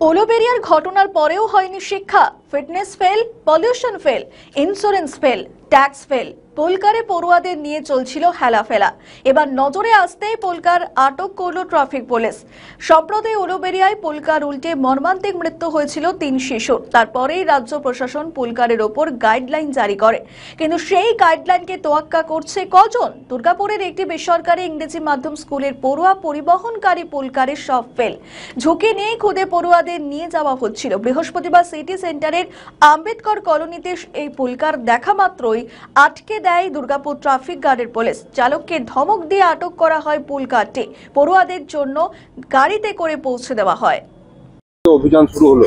উলুবেড়িয়ার ঘটনার পরেও হয়নি শিক্ষা। Fitness fail, pollution fail, insurance fail, tax fail. পুলকারে পড়ুয়াদের নিয়ে চলছিল হেলাফেলা। এবার নজরে আসতেই পুলকার আটক করল ট্রাফিক পুলিশ। সম্প্রতি উলুবেড়িয়ায় পুলকার উল্টে মর্মান্তিক মৃত্যু হয়েছিল 3 শিশুর। তারপরেই রাজ্য প্রশাসন পুলকারের ওপর গাইডলাইন জারি করে, কিন্তু সেই গাইডলাইনকে তোয়াক্কা করছে কজন? দুর্গাপুরের একটি বেসরকারি ইংরেজি মাধ্যম স্কুলের পড়ুয়া পরিবহনকারী পুলকারের সব ফেল। ঝুঁকি নিয়ে খুদে পড়ুয়াদের নিয়ে যাওয়া হচ্ছিল। বৃহস্পতিবার সিটি সেন্টারের আম্বেদকর কলোনিতে এই পুলকার দেখা মাত্রই আটকে দেয় দুর্গাপুর ট্রাফিক গার্ডের পুলিশ। চালককে ধমক দিয়ে আটক করা হয় পুলকারটি। পড়ুয়াদের জন্য গাড়িতে করে পৌঁছে দেওয়া হয়। অভিযান শুরু হলো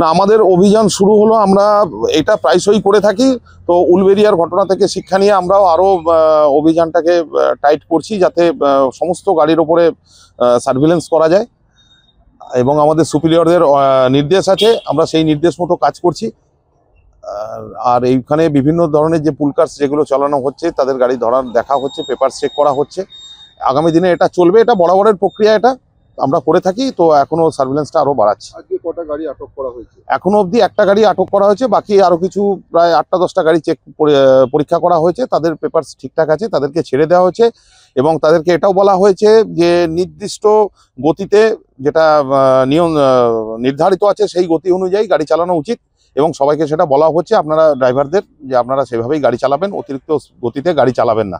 না, আমাদের অভিযান শুরু হলো। আমরা এটা প্রায়শই করে থাকি। তো উলুবেড়িয়ার ঘটনা থেকে শিক্ষা নিয়ে আমরাও আরো অভিযানটাকে টাইট করছি, যাতে সমস্ত গাড়ির ওপরে সার্ভিলেন্স করা যায় এবং আমাদের সুপিরিয়রদের নির্দেশ আছে, আমরা সেই নির্দেশ মতো কাজ করছি। আর এইখানে বিভিন্ন ধরনের যে পুলকার্স যেগুলো চালানো হচ্ছে তাদের গাড়ি ধরার দেখা হচ্ছে, পেপার চেক করা হচ্ছে। আগামী দিনে এটা চলবে, এটা বরাবরের প্রক্রিয়া, এটা আমরা করে থাকি। তো এখনো সার্ভিলেন্সটা আরো বাড়াচ্ছি। আজকে কটা গাড়ি আটক করা হয়েছে? এখনো অবধি একটা গাড়ি আটক করা হয়েছে, বাকি আরো কিছু প্রায় 8টা-10টা গাড়ি পরীক্ষা করা হয়েছে। তাদের পেপারস ঠিকঠাক আছে, তাদেরকে ছেড়ে দেওয়া হয়েছে এবং তাদেরকে এটাও বলা হয়েছে যে নির্দিষ্ট গতিতে, যেটা নিয়ম নির্ধারিত আছে, সেই গতি অনুযায়ী গাড়ি চালানো উচিত। এবং সবাইকে সেটা বলা হচ্ছে, আপনারা ড্রাইভারদের, যে আপনারা সেভাবেই গাড়ি চালাবেন, অতিরিক্ত গতিতে গাড়ি চালাবেন না।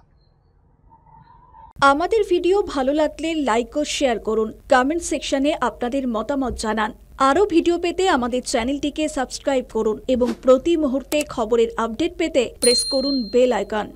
আমাদের ভিডিও ভালো লাগলে লাইক ও শেয়ার করুন। কমেন্ট সেকশনে আপনাদের মতামত জানান। আরও ভিডিও পেতে আমাদের চ্যানেলটিকে সাবস্ক্রাইব করুন এবং প্রতি মুহূর্তে খবরের আপডেট পেতে প্রেস করুন বেল আইকন।